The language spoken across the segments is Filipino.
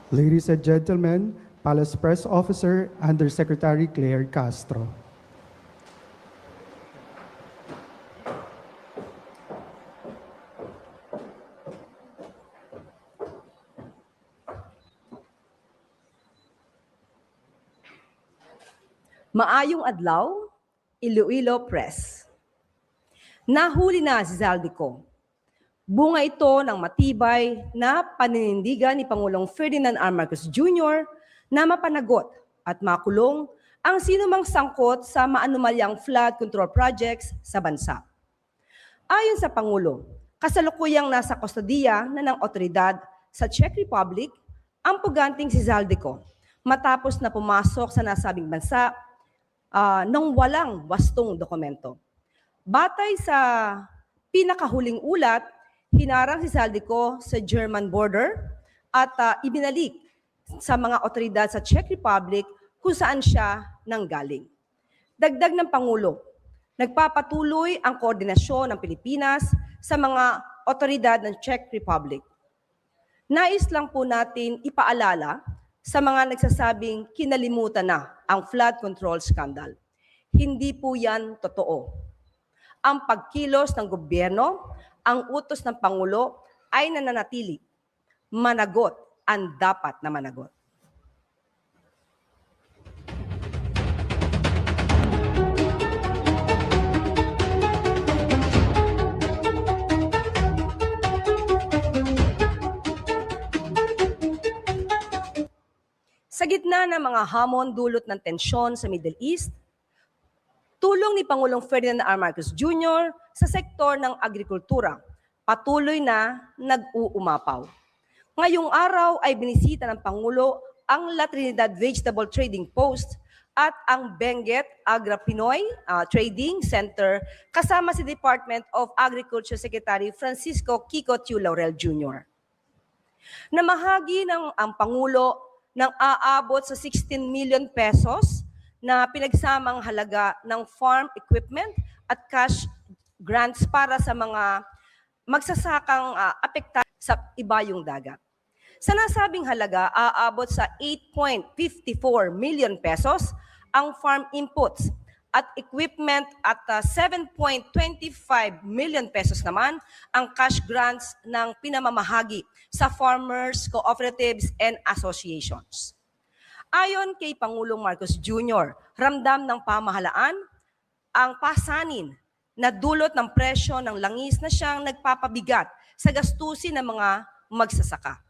Ladies and gentlemen, Palace Press Officer Undersecretary Claire Castro. Maayong adlaw, Iloilo Press. Nahuli na si Zaldico. Bunga ito ng matibay na paninindigan ni Pangulong Ferdinand R. Marcos Jr. na mapanagot at makulong ang sinumang sangkot sa maanumalyang flood control projects sa bansa. Ayon sa Pangulo, kasalukuyang nasa kustodiya na ng otoridad sa Czech Republic ang puganting si Zaldico matapos na pumasok sa nasabing bansa nang walang wastong dokumento. Batay sa pinakahuling ulat, hinarang si Zaldico sa German border at ibinalik sa mga otoridad sa Czech Republic kung saan siya nanggaling. Dagdag ng Pangulo, nagpapatuloy ang koordinasyon ng Pilipinas sa mga otoridad ng Czech Republic. Nais lang po natin ipaalala sa mga nagsasabing kinalimutan na ang flood control scandal. Hindi po yan totoo. Ang pagkilos ng gobyerno, ang utos ng Pangulo ay nananatili. Managot ang dapat na managot. Sa gitna ng mga hamon dulot ng tensyon sa Middle East, tulong ni Pangulong Ferdinand R. Marcos Jr. sa sektor ng agrikultura patuloy na nag-uumapaw. Ngayong araw ay binisita ng Pangulo ang La Trinidad Vegetable Trading Post at ang Benguet Agra Pinoy Trading Center kasama si Department of Agriculture Secretary Francisco Kiko Tiu Laurel Jr. Namahagi ng ang Pangulo ng aabot sa 16 million pesos na pinagsamang halaga ng farm equipment at cash grants para sa mga magsasakang apektado sa ibayong dagat. Sa nasabing halaga, aabot sa 8.54 million pesos ang farm inputs at equipment at 7.25 million pesos naman ang cash grants ng pinamamahagi sa farmers, cooperatives, and associations. Ayon kay Pangulong Marcos Jr., ramdam ng pamahalaan ang pasanin na dulot ng presyo ng langis na siyang nagpapabigat sa gastusin ng mga magsasaka.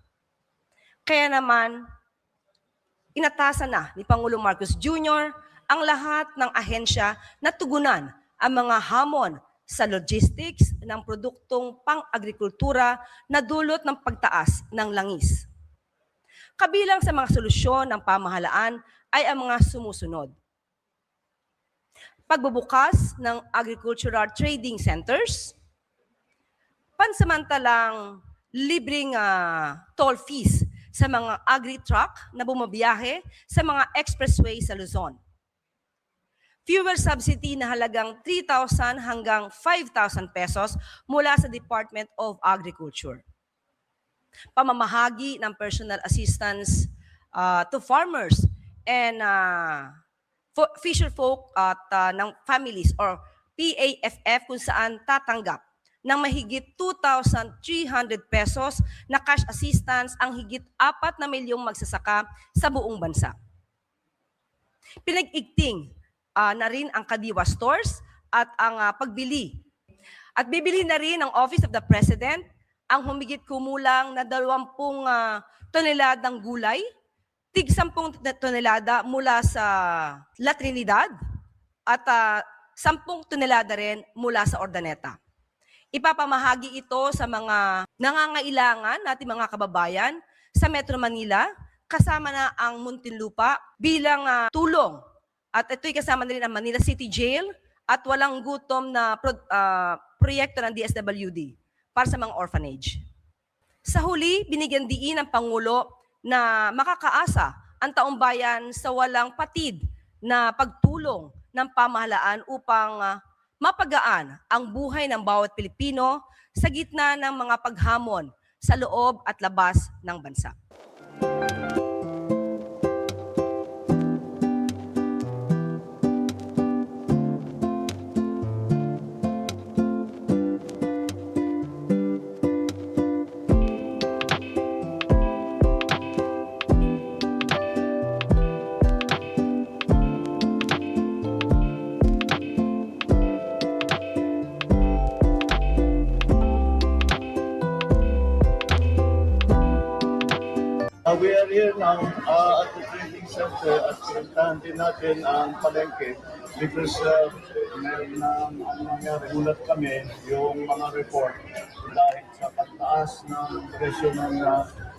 Kaya naman, inatasan na ni Pangulong Marcos Jr. ang lahat ng ahensya na tugunan ang mga hamon sa logistics ng produktong pang-agrikultura na dulot ng pagtaas ng langis. Kabilang sa mga solusyon ng pamahalaan ay ang mga sumusunod. Pagbubukas ng agricultural trading centers, pansamantalang libreng toll fees sa mga agri-truck na bumabiyahe sa mga expressway sa Luzon. Fuel subsidy na halagang 3,000 hanggang 5,000 pesos mula sa Department of Agriculture. Pamamahagi ng personal assistance to farmers and fisher folk at ng families or PAFF kung saan tatanggap ng mahigit 2,300 pesos na cash assistance ang higit 4 na milyong magsasaka sa buong bansa. Pinag-igting na rin ang Kadiwa stores at ang pagbili. At bibili na rin ang Office of the President ang humigit kumulang na 20 toneladang gulay, tig 10 tonelada mula sa La Trinidad at 10 tonelada rin mula sa Ordaneta. Ipapamahagi ito sa mga nangangailangan nating mga kababayan sa Metro Manila, kasama na ang Muntinlupa bilang tulong. At ito'y kasama na rin ang Manila City Jail at walang gutom na proyekto ng DSWD para sa mga orphanage. Sa huli, binigyan diin ng Pangulo na makakaasa ang taong bayan sa walang patid na pagtulong ng pamahalaan upang mapagaan ang buhay ng bawat Pilipino sa gitna ng mga paghamon sa loob at labas ng bansa. We are here now at the training center at pinuntahan din natin ang palengke because meron na nangyari, ulat kami yung mga report dahil sa pagtaas ng presyo ng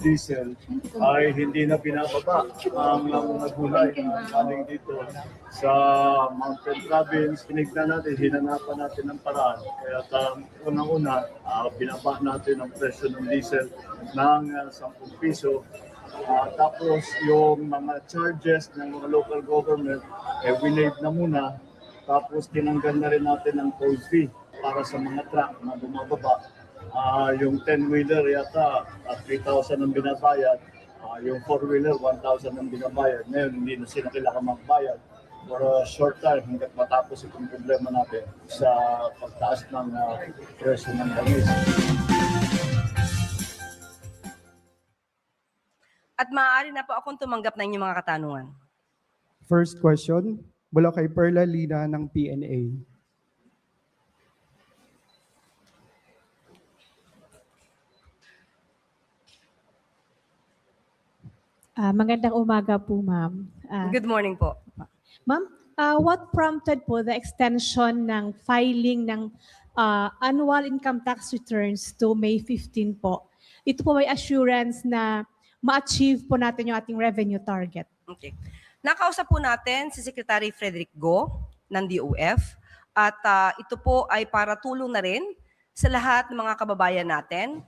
diesel ay hindi na binababa ang mga gulay na galing dito sa Mountain Province. Tinignan natin, hinanapan natin ng paraan. Kaya unang-una, binaba natin ang presyo ng diesel ng 10 piso. Tapos yung mga charges ng mga local government, winave na muna. Tapos tinanggal na rin natin ang toll fee para sa mga truck na bumababa. Yung 10-wheeler yata 3,000 ang binabayad. Yung 4-wheeler 1,000 ang binabayad. Ngayon hindi na sila kailangan magbayad for a short time hanggang matapos itong problema natin sa pagtaas ng presyo ng langis. At maaari na po akong tumanggap ng inyong mga katanungan. First question, mula kay Perla Lina ng PNA. Magandang umaga po, ma'am. Good morning po. Ma'am, what prompted po the extension ng filing ng annual income tax returns to May 15 po? Ito po may assurance na ma-achieve po natin yung ating revenue target. Okay. Nakausap po natin si Secretary Frederick Go ng DOF at ito po ay para tulong na rin sa lahat ng mga kababayan natin.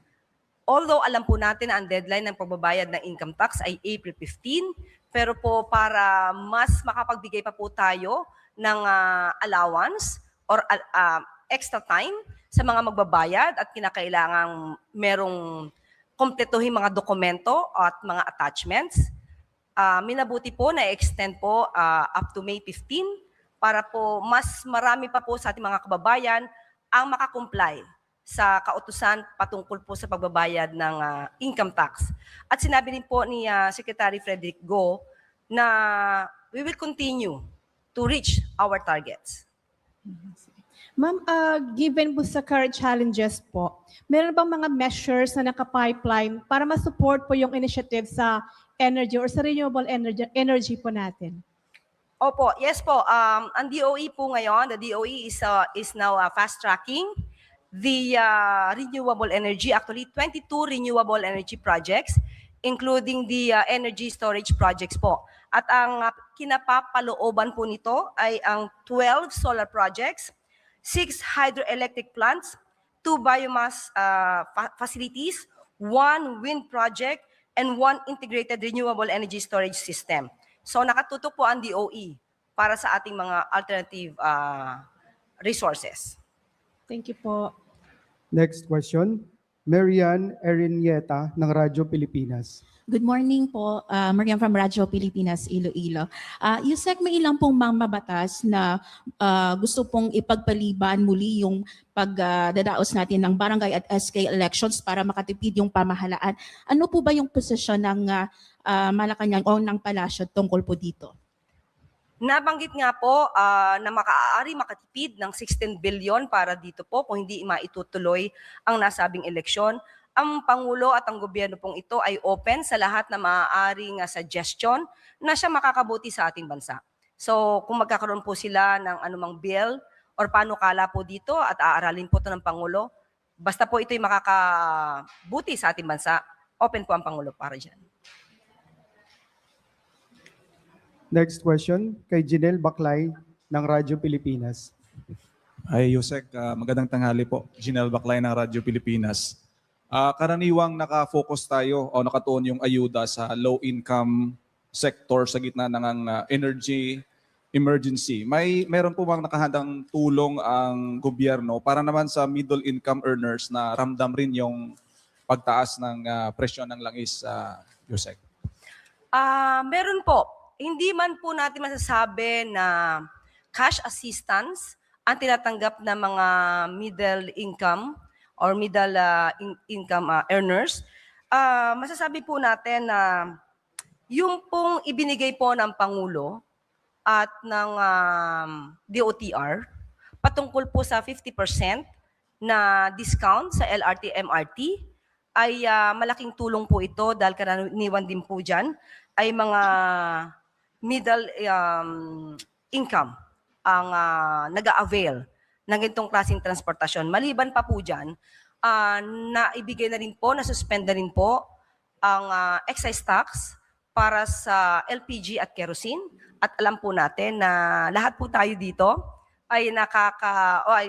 Although alam po natin na ang deadline ng pagbabayad ng income tax ay April 15, pero po para mas makapagbigay pa po tayo ng allowance or extra time sa mga magbabayad at kinakailangang merong kompletuhin mga dokumento at mga attachments. Minabuti po na extend po up to May 15 para po mas marami pa po sa ating mga kababayan ang makakomply sa kautusan patungkol po sa pagbabayad ng income tax. At sinabi din po ni Secretary Frederick Go na we will continue to reach our targets. Ma'am, given po sa current challenges po, meron bang mga measures na naka-pipeline para ma-support po yung initiative sa energy or sa renewable energy po natin? Opo, yes po. Ang DOE po ngayon, the DOE is now fast-tracking the renewable energy, actually 22 renewable energy projects, including the energy storage projects po. At ang kinapapalooban po nito ay ang 12 solar projects, 6 hydroelectric plants, 2 biomass facilities, 1 wind project, and 1 integrated renewable energy storage system. So nakatutok po ang DOE para sa ating mga alternative resources. Thank you po. Next question, Marian Erinieta ng Radyo Pilipinas. Good morning po, Mariam from Radyo Pilipinas, Iloilo. Yusek, may ilang pong mambabatas na gusto pong ipagpaliban muli yung pagdadaos natin ng barangay at SK elections para makatipid yung pamahalaan. Ano po ba yung posisyon ng Malacanang o ng Palasyo tungkol po dito? Nabanggit nga po na makaaari makatipid ng 16 billion para dito po kung hindi maitutuloy ang nasabing eleksyon. Ang Pangulo at ang gobyerno pong ito ay open sa lahat na maaaring suggestion na siya makakabuti sa ating bansa. So kung magkakaroon po sila ng anumang bill or panukala po dito at aaralin po ito ng Pangulo, basta po ito'y makakabuti sa ating bansa, open po ang Pangulo para dyan. Next question, kay Jinel Baclay ng Radyo Pilipinas. Ay, Yusek, magandang tanghali po. Ginel Baclay ng Radyo Pilipinas. Karaniwang nakafocus tayo o nakatuon yung ayuda sa low-income sector sa gitna ng energy emergency. Meron po bang nakahandang tulong ang gobyerno para naman sa middle-income earners na ramdam rin yung pagtaas ng presyo ng langis, Yusek? Meron po. Hindi man po natin masasabi na cash assistance ang tinatanggap ng mga middle income or middle income earners. Masasabi po natin na yung pong ibinigay po ng Pangulo at ng DOTR patungkol po sa 50% na discount sa LRT, MRT ay malaking tulong po ito dahil karaniwan din po dyan ay mga middle income ang nag-a-avail ng ganitong klaseng transportasyon. Maliban pa po dyan, naibigay na rin po, nasuspend na rin po ang excise tax para sa LPG at kerosene. At alam po natin na lahat po tayo dito ay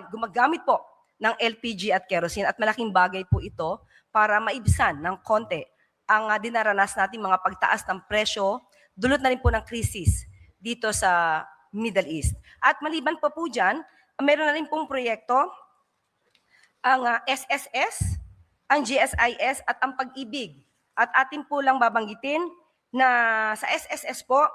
gumagamit po ng LPG at kerosene at malaking bagay po ito para maibsan ng konti ang dinaranas natin mga pagtaas ng presyo, dulot na rin po ng krisis dito sa Middle East. At maliban pa po dyan, meron na rin pong proyekto ang SSS, ang GSIS at ang Pag-ibig. At atin po lang babanggitin na sa SSS po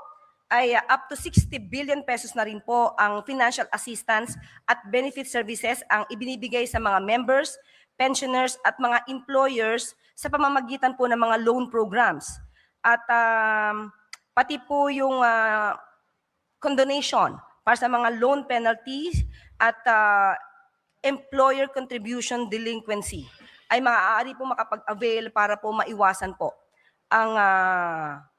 ay up to 60 billion pesos na rin po ang financial assistance at benefit services ang ibinibigay sa mga members, pensioners at mga employers sa pamamagitan po ng mga loan programs. At pati po yung condonation para sa mga loan penalties at employer contribution delinquency ay maaari po makapag-avail para po maiwasan po ang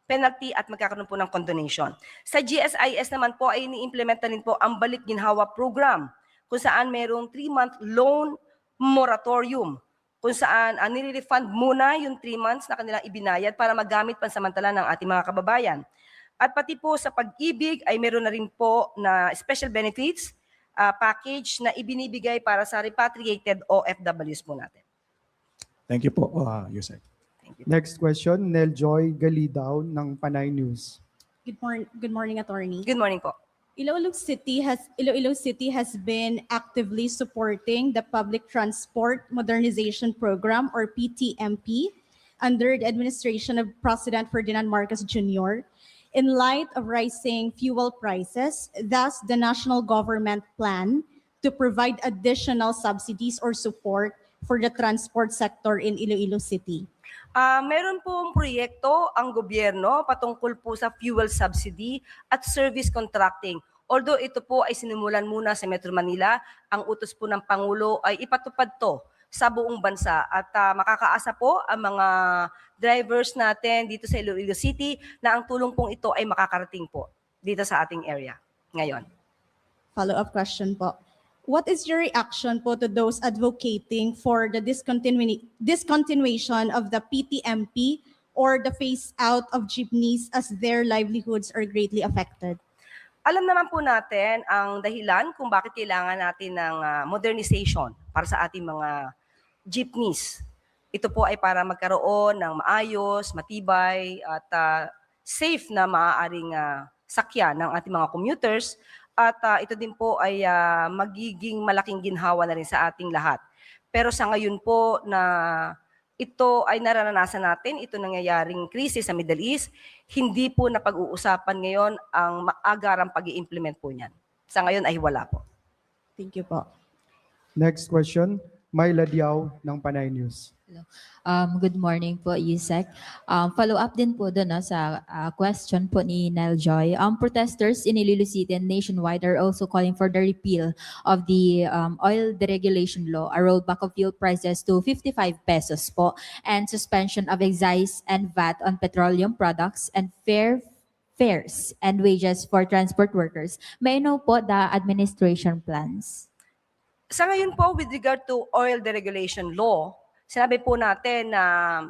penalty at magkakaroon po ng condonation. Sa GSIS naman po ay ini-implement na rin po ang Balik Ginhawa Program kung saan mayroong 3-month loan moratorium kung saan nire-refund muna yung 3 months na kanilang ibinayad para magamit pansamantala ng ating mga kababayan. At pati po sa Pag-ibig ay meron na rin po na special benefits package na ibinibigay para sa repatriated OFWs po natin. Thank you po, Yusek. Next question, Nel Joy Galidaw ng Panay News. Good morning, Attorney. Good morning po. Iloilo City has been actively supporting the Public Transport Modernization Program, or PTMP, under the administration of President Ferdinand Marcos Jr. In light of rising fuel prices, thus the national government plan to provide additional subsidies or support for the transport sector in Iloilo City. Meron pong proyekto ang gobyerno patungkol po sa fuel subsidy at service contracting. Although ito po ay sinimulan muna sa Metro Manila, ang utos po ng Pangulo ay ipatupad to sa buong bansa. At makakaasa po ang mga drivers natin dito sa Iloilo City na ang tulong pong ito ay makakarating po dito sa ating area ngayon. Follow-up question po. What is your reaction po to those advocating for the discontinuation of the PTMP or the phase out of jeepneys as their livelihoods are greatly affected? Alam naman po natin ang dahilan kung bakit kailangan natin ng modernization para sa ating mga jeepneys. Ito po ay para magkaroon ng maayos, matibay at safe na maaaring sakyan ng ating mga commuters. At ito din po ay magiging malaking ginhawa na rin sa ating lahat. Pero sa ngayon po na ito ay nararanasan natin, ito nangyayaring krisis sa Middle East, hindi po napag-uusapan ngayon ang maagarang pag-i-implement po niyan. Sa ngayon ay wala po. Thank you po. Next question, Myla Diao ng Panay News. Good morning po, Yusek. Follow-up din po doon sa question po ni Nel Joy. Protesters in Iloilo City and nationwide are also calling for the repeal of the oil deregulation law, a rollback of fuel prices to 55 pesos po, and suspension of excise and VAT on petroleum products and fares and wages for transport workers. May I know po the administration plans? Sa ngayon po, with regard to oil deregulation law, sinabi po natin na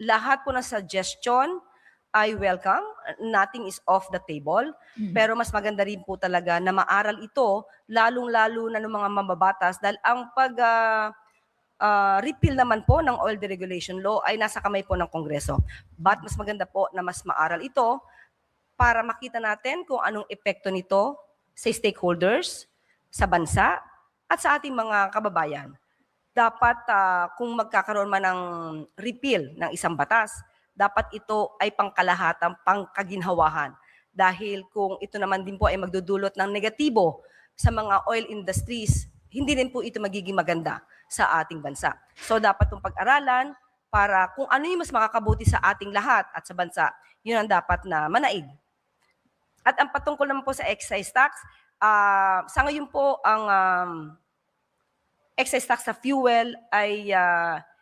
lahat po ng suggestion ay welcome. Nothing is off the table. Pero mas maganda rin po talaga na maaral ito, lalong-lalo na ng mga mababatas dahil ang repeal naman po ng oil deregulation law ay nasa kamay po ng Kongreso. But mas maganda po na mas maaral ito para makita natin kung anong epekto nito sa stakeholders, sa bansa, at sa ating mga kababayan. Dapat kung magkakaroon man ng repeal ng isang batas, dapat ito ay pangkalahatang pangkaginhawahan. Dahil kung ito naman din po ay magdudulot ng negatibo sa mga oil industries, hindi rin po ito magiging maganda sa ating bansa. So dapat itong pag-aralan para kung ano yung mas makakabuti sa ating lahat at sa bansa, yun ang dapat na manaig. At ang patungkol naman po sa excise tax, sa ngayon po ang excise tax sa fuel ay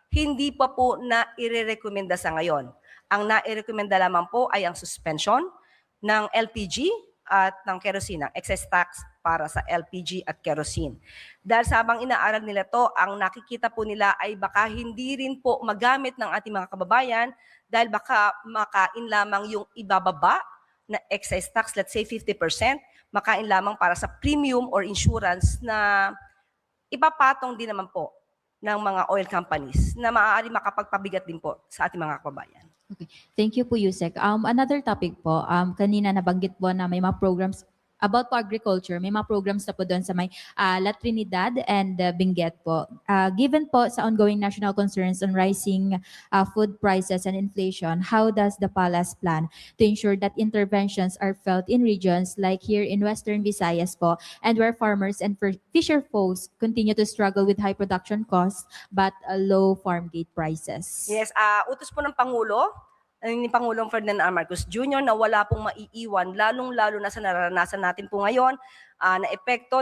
hindi pa po na irerekomenda sa ngayon. Ang nairekomenda lamang po ay ang suspension ng LPG at ng kerosene, ang excise tax para sa LPG at kerosene. Dahil sa habang inaaral nila to, ang nakikita po nila ay baka hindi rin po magamit ng ating mga kababayan dahil baka makain lamang yung ibababa na excise tax, let's say 50%, makain lamang para sa premium or insurance na ipapatong din naman po ng mga oil companies na maaari makapagpabigat din po sa ating mga kababayan. Okay. Thank you po, Yusek. Another topic po, kanina nabanggit po na may mga programs about po agriculture, may mga programs na po doon sa may La Trinidad and Benguet po. Given po sa ongoing national concerns on rising food prices and inflation, how does the PALAS plan to ensure that interventions are felt in regions like here in Western Visayas po, and where farmers and fisher folks continue to struggle with high production costs but low farm gate prices? Yes, utos po ng Pangulo, ni Pangulong Ferdinand R. Marcos Jr. na wala pong maiiwan, lalong-lalo na sa nararanasan natin po ngayon na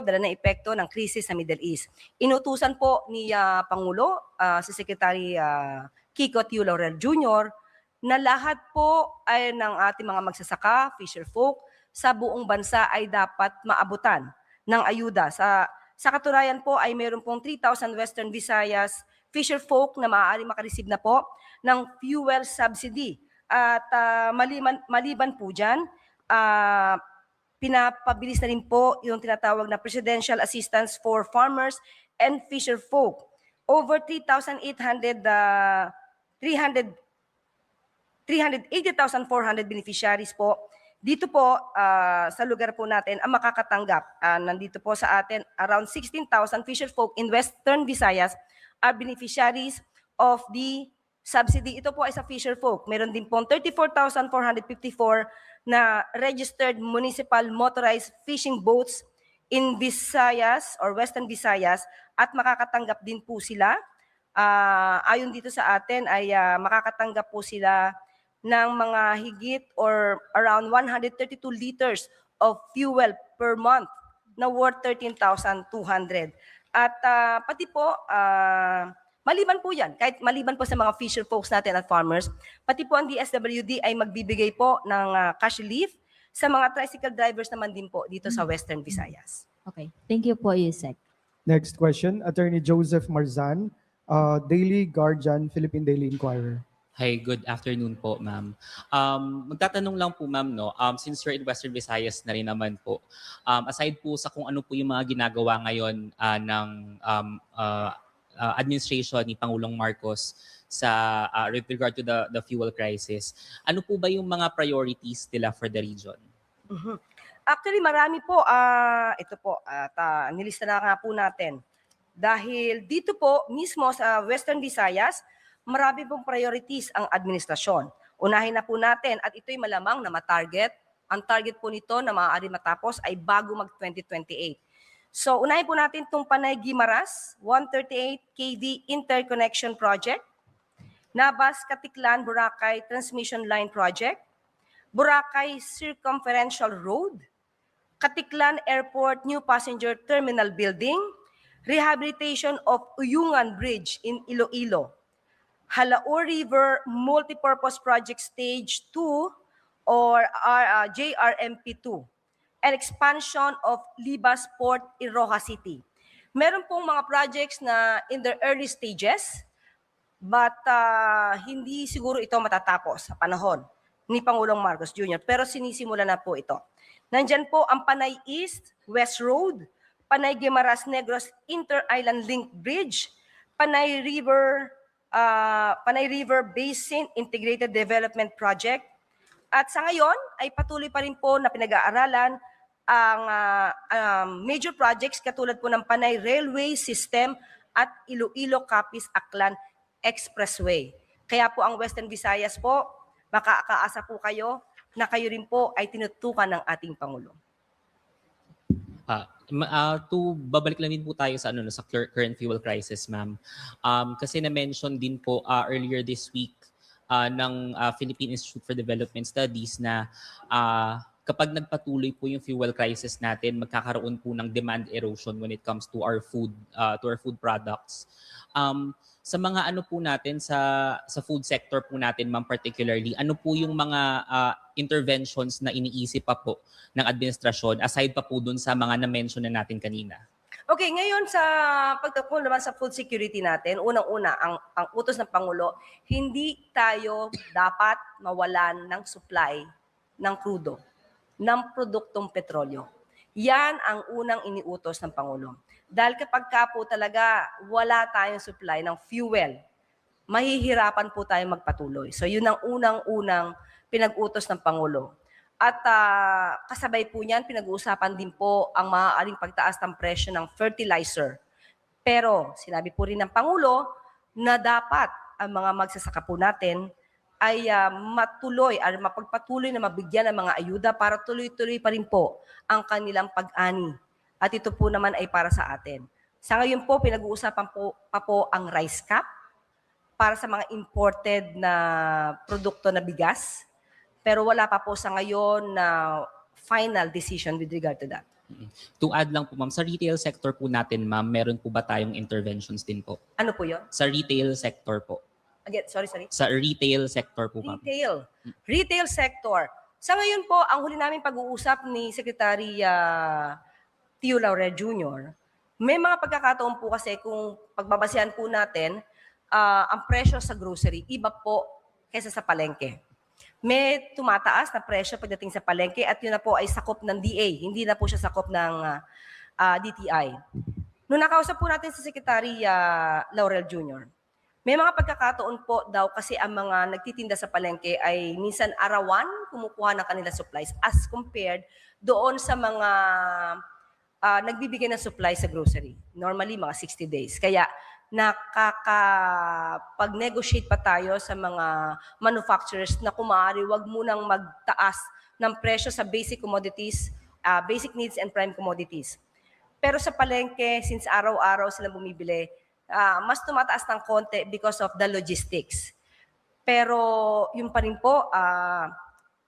dala na epekto ng krisis sa Middle East. Inutusan po ni Pangulo, si Secretary Kiko T. Laurel Jr., na lahat po ay ng ating mga magsasaka, fisher folk, sa buong bansa ay dapat maabutan ng ayuda. Sa katunayan po ay meron pong 3,000 Western Visayas fisher folk na maaari makareceive na po ng fuel subsidy. At maliban po dyan, pinapabilis na rin po yung tinatawag na Presidential Assistance for Farmers and Fisher Folk. Over 380,400 beneficiaries po. Dito po sa lugar po natin ang makakatanggap. Nandito po sa atin around 16,000 fisher folk in Western Visayas are beneficiaries of the subsidy. Ito po ay sa fisher folk. Meron din pong 34,454 na registered municipal motorized fishing boats in Visayas or Western Visayas at makakatanggap din po sila. Ayon dito sa atin ay makakatanggap po sila ng mga higit or around 132 liters of fuel per month na worth 13,200. At pati po, maliban po yan, kahit maliban po sa mga fisher folks natin at farmers, pati po ang DSWD ay magbibigay po ng cash relief sa mga tricycle drivers naman din po dito sa Western Visayas. Okay. Thank you po, Yusek. Next question, Attorney Joseph Marzan, Daily Guardian, Philippine Daily Inquirer. Hi, good afternoon po, ma'am. Magtatanong lang po, ma'am, no? Since you're in Western Visayas na rin naman po, aside po sa kung ano po yung mga ginagawa ngayon ng administration ni Pangulong Marcos sa with regard to the fuel crisis, ano po ba yung mga priorities nila for the region? Actually, marami po. Ito po, nilista na nga po natin. Dahil dito po, mismo sa Western Visayas, marami pong priorities ang administrasyon. Unahin na po natin, at ito'y malamang na matarget. Ang target po nito na maaari matapos ay bago mag-2028. So, unahin po natin itong Panay-Guimaras, 138 kV Interconnection Project, Nabas-Katiklan-Boracay Transmission Line Project, Boracay Circumferential Road, Katiklan Airport New Passenger Terminal Building, rehabilitation of Uyungan Bridge in Iloilo, Halaur River Multipurpose Project Stage 2 or JRMP2, and expansion of Libas Port in Rojas City. Meron pong mga projects na in the early stages, but hindi siguro ito matatapos sa panahon ni Pangulong Marcos Jr. Pero sinisimula na po ito. Nandyan po ang Panay East, West Road, Panay Guimaras Negros Inter-Island Link Bridge, Panay River Basin Integrated Development Project. At sa ngayon ay patuloy pa rin po na pinag-aaralan ang major projects katulad po ng Panay Railway System at Iloilo-Capiz-Aklan Expressway. Kaya po ang Western Visayas po Makakaasa po kayo na kayo rin po ay tinutukan ng ating Pangulo. Babalik lang din po tayo sa sa current fuel crisis, ma'am. Kasi na-mention din po earlier this week ng Philippine Institute for Development Studies na kapag nagpatuloy po yung fuel crisis natin, magkakaroon po ng demand erosion when it comes to our food products. Sa mga po natin sa food sector po natin, ma'am, particularly, ano po yung mga interventions na iniisip pa po ng administrasyon aside pa po dun sa mga na-mention na natin kanina? Okay, ngayon sa pagtungkol naman sa food security natin, unang-una, ang utos ng Pangulo, hindi tayo dapat mawalan ng supply ng krudo, ng produktong petrolyo. Yan ang unang iniutos ng Pangulo. Dahil kapag ka po talaga wala tayong supply ng fuel, mahihirapan po tayo magpatuloy. So yun ang unang-unang pinag-utos ng Pangulo. At kasabay po niyan, pinag-uusapan din po ang maaaring pagtaas ng presyo ng fertilizer. Pero sinabi po rin ng Pangulo na dapat ang mga magsasaka po natin ay matuloy at mapagpatuloy na mabigyan ng mga ayuda para tuloy-tuloy pa rin po ang kanilang pag-ani. At ito po naman ay para sa atin. Sa ngayon po, pinag-uusapan pa po ang rice cap para sa mga imported na produkto na bigas. Pero wala pa po sa ngayon na final decision with regard to that. To add lang po, ma'am, sa retail sector po natin, ma'am, meron po ba tayong interventions din po? Ano po yun? Sa retail sector po. Again, sorry. Sa retail sector po, ma'am. Retail sector. Sa ngayon po, ang huli namin pag-uusap ni Secretary Tio Laurel Jr., may mga pagkakataon po kasi kung pagbabasehan po natin, ang presyo sa grocery, iba po kaysa sa palengke. May tumataas na presyo pagdating sa palengke at yun na po ay sakop ng DA, hindi na po siya sakop ng DTI. Noong nakausap po natin si Secretary Laurel Jr., may mga pagkakataon po daw kasi ang mga nagtitinda sa palengke ay minsan arawan kumukuha ng kanila supplies as compared doon sa mga nagbibigay ng supply sa grocery. Normally, mga 60 days. Kaya nakakapag-negotiate pa tayo sa mga manufacturers na kung maaari, wag munang magtaas ng presyo sa basic commodities, basic needs and prime commodities. Pero sa palengke, since araw-araw sila bumibili, mas tumataas ng konti because of the logistics. Pero yun pa rin po,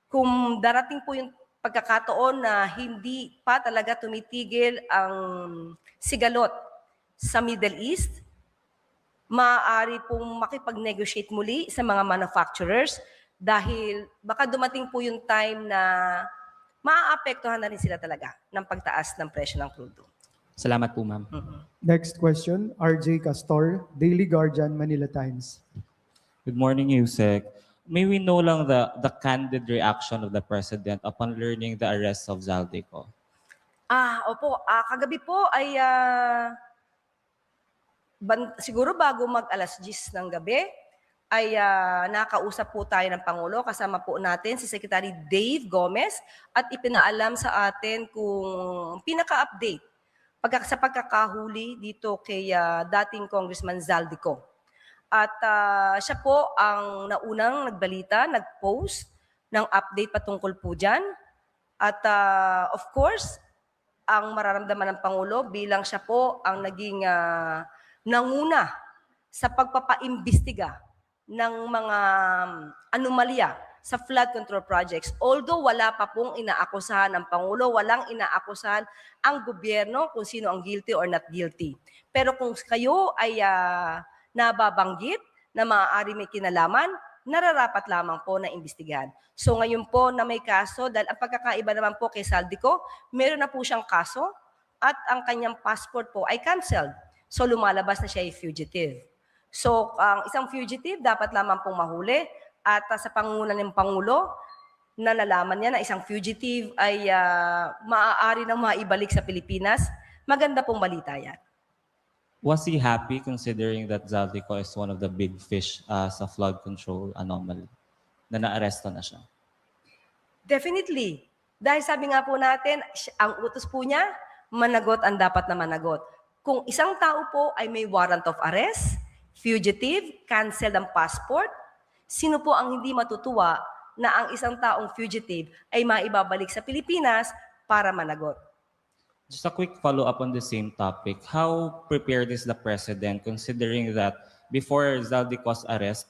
kung darating po yung pagkakataon na hindi pa talaga tumitigil ang sigalot sa Middle East, maaari pong makipag-negotiate muli sa mga manufacturers dahil baka dumating po yung time na maaapektuhan na rin sila talaga ng pagtaas ng presyo ng crudo. Salamat po, ma'am. Next question, RJ Castor, Daily Guardian, Manila Times. Good morning, Yusek. May we know lang the candid reaction of the President upon learning the arrest of Zaldico? Opo. Kagabi po ay siguro bago mag alas 10 ng gabi ay nakausap po tayo ng Pangulo. Kasama po natin si Secretary Dave Gomez at ipinaalam sa atin kung pinaka-update sa pagkakahuli dito kay dating Congressman Zaldico. At siya po ang naunang nagbalita, nag-post ng update patungkol po dyan. At of course, ang mararamdaman ng Pangulo bilang siya po ang naging nanguna sa pagpapaimbestiga ng mga anomalya sa flood control projects. Although wala pa pong inaakusahan ng Pangulo, walang inaakusahan ang gobyerno kung sino ang guilty or not guilty. Pero kung kayo ay nababanggit na maaari may kinalaman, nararapat lamang po na imbestigahan. So ngayon po na may kaso, dahil ang pagkakaiba naman po kay Zaldico, meron na po siyang kaso at ang kanyang passport po ay canceled. So lumalabas na siya ay fugitive. So ang isang fugitive dapat lamang pong mahuli at sa pangunguna ng Pangulo, na nalaman niya na isang fugitive ay maaari nang maibalik sa Pilipinas, maganda pong balita yan. Was he happy considering that Zaldico is one of the big fish sa flood control anomaly na naaresto na siya? Definitely. Dahil sabi nga po natin, ang utos po niya, managot ang dapat na managot. Kung isang tao po ay may warrant of arrest, fugitive, cancel ang passport, sino po ang hindi matutuwa na ang isang taong fugitive ay maibabalik sa Pilipinas para managot. Just a quick follow-up on the same topic. How prepared is the president considering that before Zaldico's arrest,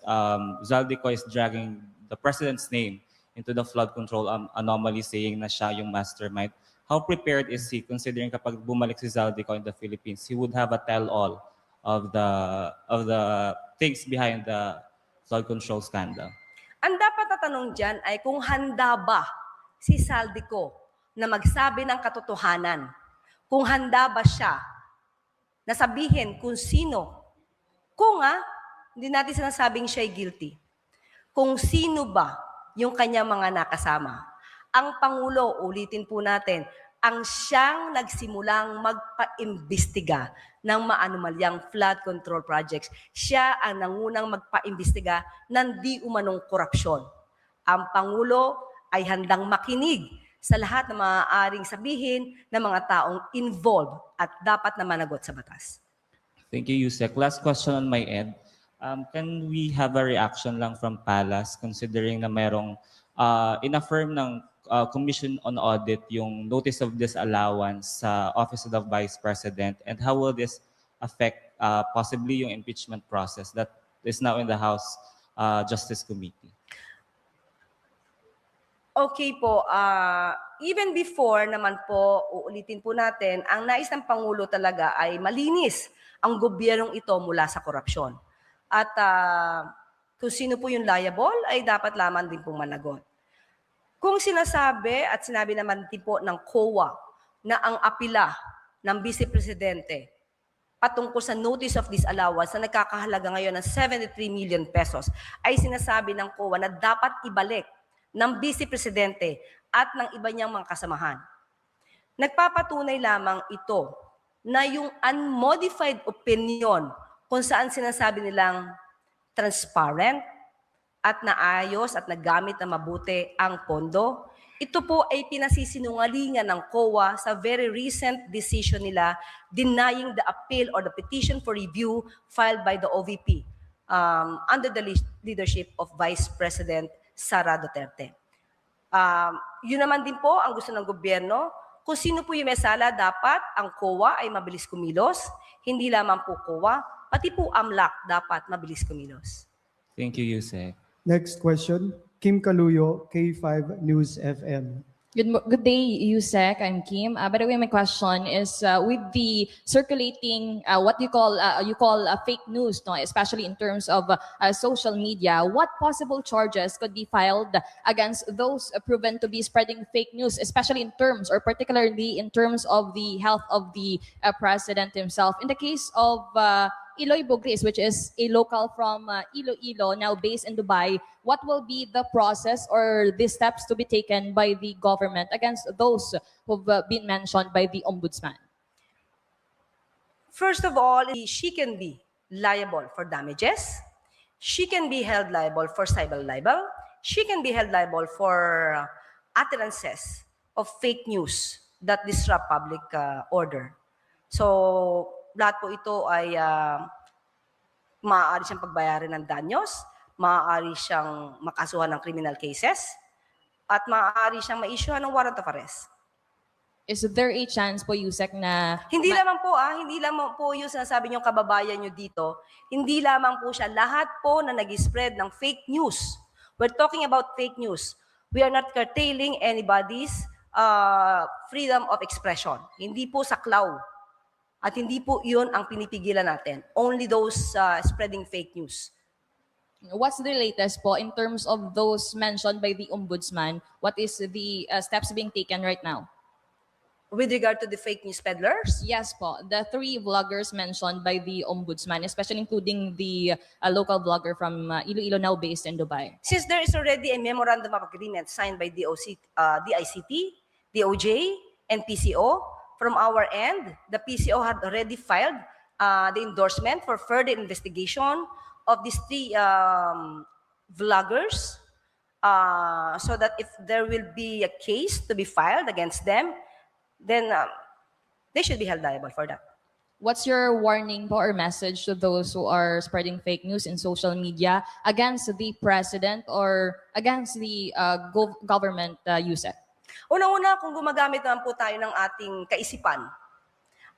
Zaldico is dragging the president's name into the flood control anomaly, saying na siya yung mastermind. How prepared is he considering kapag bumalik si Zaldico in the Philippines, he would have a tell-all of the things behind the flood control scandal? Ang dapat na tanong dyan ay kung handa ba si Zaldico na magsabi ng katotohanan. Kung handa ba siya na sabihin kung sino. Kung hindi natin sinasabing siya'y guilty. Kung sino ba yung kanyang mga nakasama. Ang Pangulo, ulitin po natin, ang siyang nagsimulang magpa-imbestiga ng maanumalyang flood control projects. Siya ang nangunang magpa-imbestiga ng di umanong korupsyon. Ang Pangulo ay handang makinig sa lahat na maaaring sabihin ng mga taong involved at dapat na managot sa batas. Thank you, Yusek. Last question on my end. Can we have a reaction lang from Palace considering na mayroong in-affirm ng Commission on Audit yung notice of disallowance sa Office of the Vice President, and how will this affect possibly yung impeachment process that is now in the House Justice Committee? Okay po, even before naman po, uulitin po natin, ang nais ng Pangulo talaga ay malinis ang gobyernong ito mula sa korupsyon. At kung sino po yung liable, ay dapat lamang din pong managot. Kung sinasabi at sinabi naman din po ng COA na ang apila ng Vice Presidente patungkol sa notice of disallowance na nagkakahalaga ngayon ng 73 million pesos, ay sinasabi ng COA na dapat ibalik ng Vice Presidente at ng iba niyang mga kasamahan. Nagpapatunay lamang ito na yung unmodified opinion kung saan sinasabi nilang transparent at naayos at nagamit na mabuti ang pondo, ito po ay pinasisinungalingan ng COA sa very recent decision nila denying the appeal or the petition for review filed by the OVP under the leadership of Vice President Sara Duterte. Yun naman din po ang gusto ng gobyerno. Kung sino po yung may sala, dapat ang COA ay mabilis kumilos. Hindi lamang po COA, pati po AMLAC dapat mabilis kumilos. Thank you, Yusek. Next question, Kim Kaluyo, K5 News FM. Good day, Yusek. I'm Kim. By the way, my question is with the circulating what you call fake news, no? Especially in terms of social media. What possible charges could be filed against those proven to be spreading fake news, especially in terms or particularly in terms of the health of the president himself? In the case of Eloy Bogris, which is a local from Iloilo, now based in Dubai, what will be the process or the steps to be taken by the government against those who've been mentioned by the Ombudsman? First of all, she can be liable for damages. She can be held liable for civil libel. She can be held liable for utterances of fake news that disrupt public order. So, lahat po ito ay maaari siyang pagbayarin ng danyos, maaari siyang makasuhan ng criminal cases, at maaari siyang ma-issuehan ng warrant of arrest. Is there a chance po, Yusek, na... Hindi lamang po yung sinasabi niyong kababayan niyo dito, hindi lamang po siya, lahat po na nag-spread ng fake news. We're talking about fake news. We are not curtailing anybody's freedom of expression. Hindi po saklaw. At hindi po yun ang pinipigilan natin. Only those spreading fake news. What's the latest po in terms of those mentioned by the Ombudsman? What is the steps being taken right now? With regard to the fake news peddlers? Yes po, the 3 vloggers mentioned by the Ombudsman, especially including the local vlogger from Iloilo, now based in Dubai. Since there is already a memorandum of agreement signed by DICT, DOJ, and PCO, from our end, the PCO had already filed the endorsement for further investigation of these 3 vloggers so that if there will be a case to be filed against them, then they should be held liable for that. what's your warning po or message to those who are spreading fake news in social media against the president or against the government, Yusek? Unang-una, kung gumagamit naman po tayo ng ating kaisipan,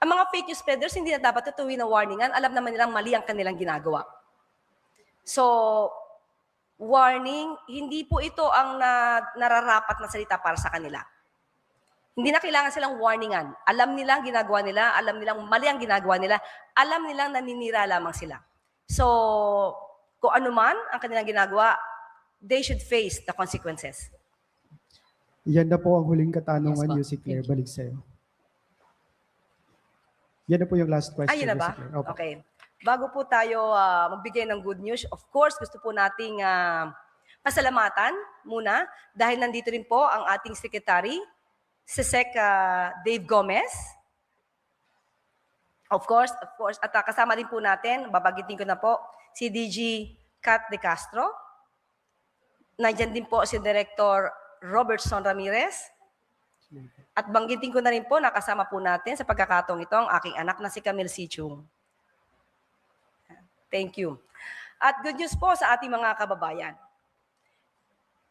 ang mga fake news spreaders hindi na dapat tutuwin na warningan, alam naman nilang mali ang kanilang ginagawa. So, warning, hindi po ito ang nararapat na salita para sa kanila. Hindi na kailangan silang warningan. Alam nila ang ginagawa nila, alam nilang mali ang ginagawa nila, alam nilang naninira lamang sila. So, kung ano man ang kanilang ginagawa, they should face the consequences. Yan na po ang huling katanungan, Yes, po. Yussi Claire. Balik sa'yo. Yan na po yung last question, Ayun na ba? Yussi Claire. Opo. Okay. Bago po tayo magbigay ng good news, of course, gusto po nating pasalamatan muna dahil nandito rin po ang ating secretary, si Sec Dave Gomez. Of course, at kasama din po natin, babagitin ko na po, si DG Kat De Castro. Nandiyan din po si Director Robertson Ramirez. At banggitin ko na rin po, nakasama po natin sa pagkakataong ito ang aking anak na si Camille Sichung. Thank you. At good news po sa ating mga kababayan.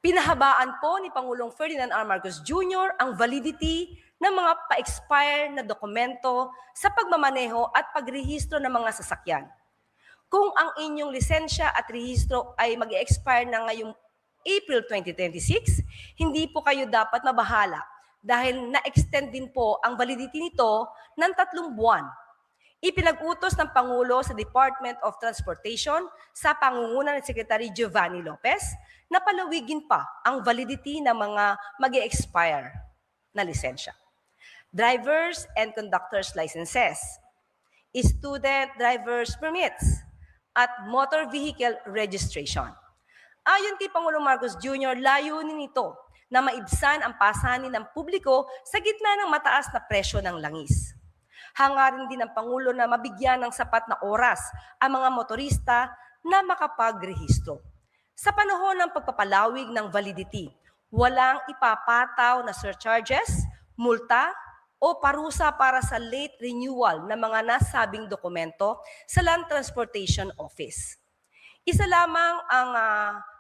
Pinahabaan po ni Pangulong Ferdinand R. Marcos Jr. ang validity ng mga pa-expire na dokumento sa pagmamaneho at pagrehistro ng mga sasakyan. Kung ang inyong lisensya at rehistro ay mag-expire na ngayong April 2026, hindi po kayo dapat mabahala dahil na-extend din po ang validity nito ng 3 buwan. Ipinag-utos ng Pangulo sa Department of Transportation sa pangunguna ni Secretary Giovanni Lopez na palawigin pa ang validity ng mga mag-expire na lisensya. Drivers and conductors licenses, student driver's permits, at motor vehicle registration. Ayon kay Pangulong Marcos Jr., layunin nito na maibsan ang pasanin ng publiko sa gitna ng mataas na presyo ng langis. Hangarin din ng Pangulo na mabigyan ng sapat na oras ang mga motorista na makapagrehistro. Sa panahon ng pagpapalawig ng validity, walang ipapataw na surcharges, multa, o parusa para sa late renewal ng mga nasabing dokumento sa Land Transportation Office. Isa lamang ang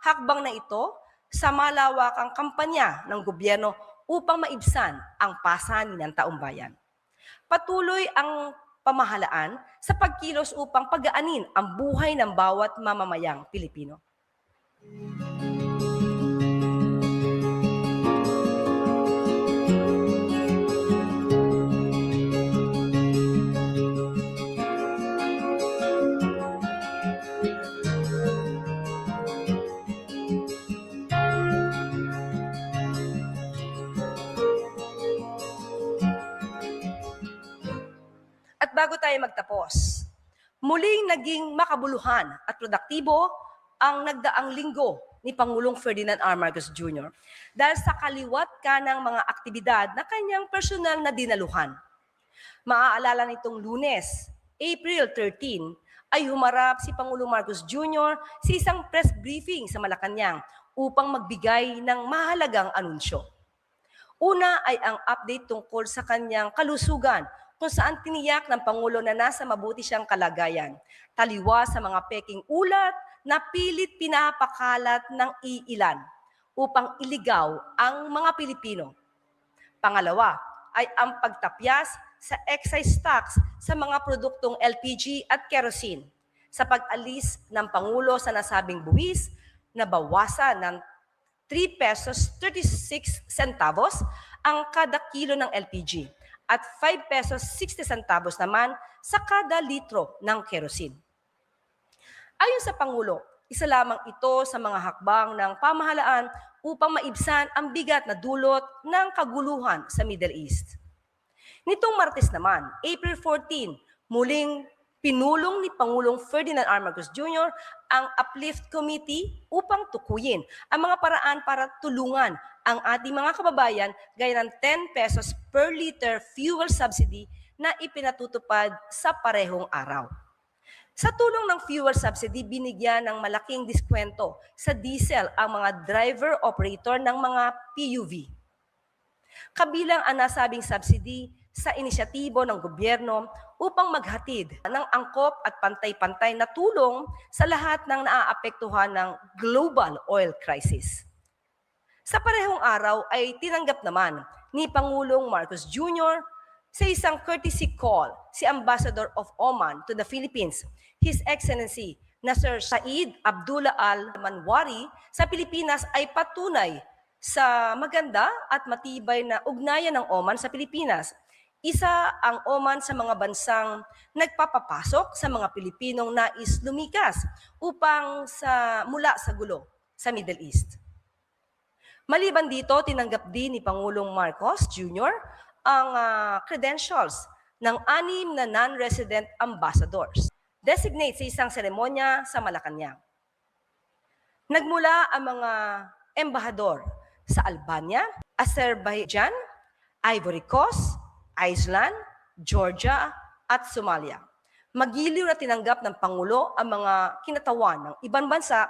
hakbang na ito sa malawakang kampanya ng gobyerno upang maibsan ang pasanin ng taumbayan. Patuloy ang pamahalaan sa pagkilos upang pagaanin ang buhay ng bawat mamamayang Pilipino. At bago tayo magtapos, muling naging makabuluhan at produktibo ang nagdaang linggo ni Pangulong Ferdinand R. Marcos Jr. dahil sa kaliwat ka ng mga aktibidad na kanyang personal na dinaluhan. Maaalala nitong Lunes, April 13, ay humarap si Pangulong Marcos Jr. sa isang press briefing sa Malacanang upang magbigay ng mahalagang anunsyo. Una ay ang update tungkol sa kanyang kalusugan kung saan tiniyak ng Pangulo na nasa mabuti siyang kalagayan, taliwas sa mga peking ulat na pilit pinapakalat ng iilan upang iligaw ang mga Pilipino. Pangalawa ay ang pagtapyas sa excise tax sa mga produktong LPG at kerosene sa pag-alis ng Pangulo sa nasabing buwis na bawasan ng 3 pesos 36 centavos ang kada kilo ng LPG at 5 pesos 60 centavos naman sa kada litro ng kerosene. Ayon sa Pangulo, isa lamang ito sa mga hakbang ng pamahalaan upang maibsan ang bigat na dulot ng kaguluhan sa Middle East. Nitong Martes naman, April 14, muling pinulong ni Pangulong Ferdinand R. Marcos Jr. ang Uplift Committee upang tukuyin ang mga paraan para tulungan ang ating mga kababayan gaya ng 10 pesos per liter fuel subsidy na ipinatutupad sa parehong araw. Sa tulong ng fuel subsidy, binigyan ng malaking diskwento sa diesel ang mga driver-operator ng mga PUV. Kabilang ang nasabing subsidy sa inisyatibo ng gobyerno upang maghatid ng angkop at pantay-pantay na tulong sa lahat ng naaapektuhan ng global oil crisis. Sa parehong araw ay tinanggap naman ni Pangulong Marcos Jr. sa isang courtesy call si Ambassador of Oman to the Philippines, His Excellency Nasser Said Abdullah Al Manwari sa Pilipinas ay patunay sa maganda at matibay na ugnayan ng Oman sa Pilipinas. Isa ang Oman sa mga bansang nagpapapasok sa mga Pilipinong nais lumikas mula sa gulo sa Middle East. Maliban dito, tinanggap din ni Pangulong Marcos Jr. ang credentials ng 6 na non-resident ambassadors. Designate sa isang seremonya sa Malacanang. Nagmula ang mga embahador sa Albania, Azerbaijan, Ivory Coast, Iceland, Georgia, at Somalia. Magiliw na tinanggap ng Pangulo ang mga kinatawan ng ibang bansa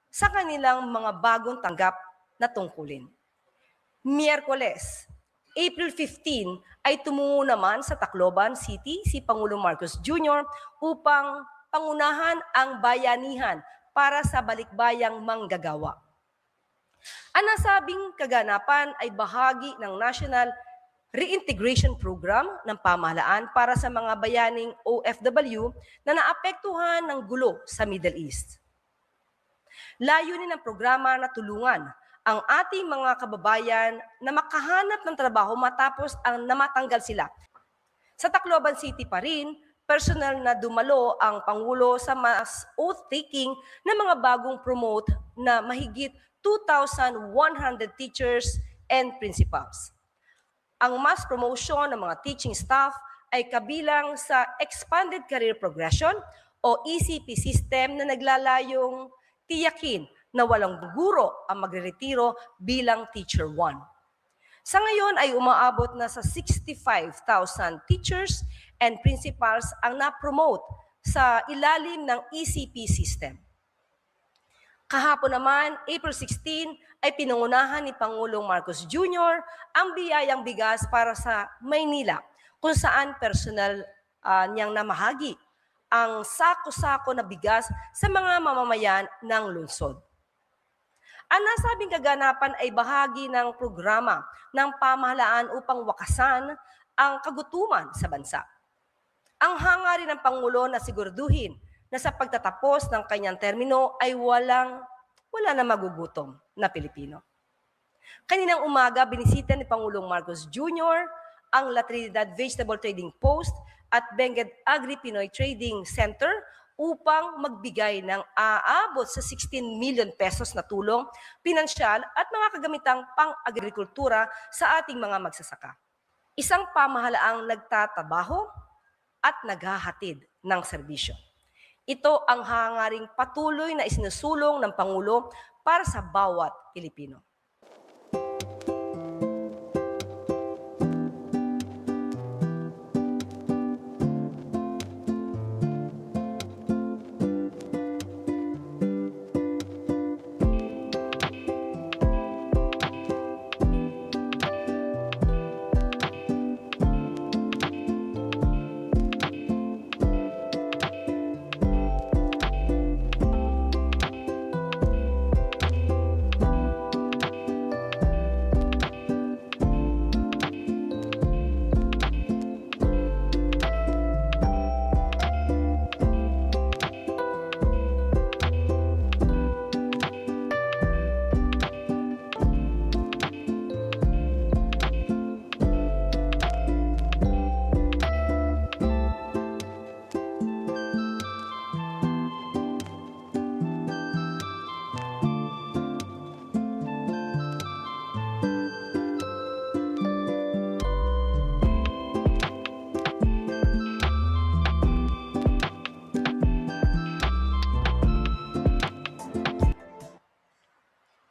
sa kanilang mga bagong tanggap na tungkulin. Miyerkules, April 15 ay tumungo naman sa Tacloban City si Pangulong Marcos Jr. upang pangunahan ang bayanihan para sa balikbayang manggagawa. Ang nasabing kaganapan ay bahagi ng National Reintegration Program ng pamahalaan para sa mga bayaning OFW na naapektuhan ng gulo sa Middle East. Layunin ng programa na tulungan ang ating mga kababayan na makahanap ng trabaho matapos ang namatanggal sila. Sa Tacloban City pa rin, personal na dumalo ang Pangulo sa mass oath-taking ng mga bagong promote na mahigit 2,100 teachers and principals. Ang mass promotion ng mga teaching staff ay kabilang sa Expanded Career Progression o ECP system na naglalayong tiyakin na walang guro ang magreretiro bilang Teacher 1. Sa ngayon ay umaabot na sa 65,000 teachers and principals ang na-promote sa ilalim ng ECP system. Kahapon naman, April 16, ay pinangunahan ni Pangulong Marcos Jr. ang biyayang bigas para sa Maynila, kung saan personal niyang namahagi ang sako-sako na bigas sa mga mamamayan ng lungsod. Ang nasabing kaganapan ay bahagi ng programa ng pamahalaan upang wakasan ang kagutuman sa bansa. Ang hangarin ng Pangulo na siguraduhin na sa pagtatapos ng kanyang termino ay wala na magugutom na Pilipino. Kaninang umaga, binisita ni Pangulong Marcos Jr. ang La Trinidad Vegetable Trading Post at Benguet Agri-Pinoy Trading Center upang magbigay ng aabot sa 16 million pesos na tulong, pinansyal at mga kagamitang pang-agrikultura sa ating mga magsasaka. Isang pamahalaang nagtatabaho at naghahatid ng serbisyo. Ito ang hangaring patuloy na isinusulong ng Pangulo para sa bawat Pilipino.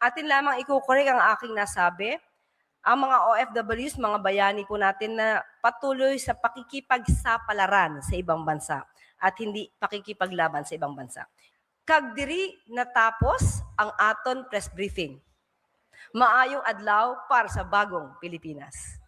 Atin lamang ikukorek ang aking nasabi. Ang mga OFWs, mga bayani po natin na patuloy sa pakikipagsapalaran sa ibang bansa at hindi pakikipaglaban sa ibang bansa. Kagdiri natapos ang aton press briefing. Maayong adlaw para sa bagong Pilipinas.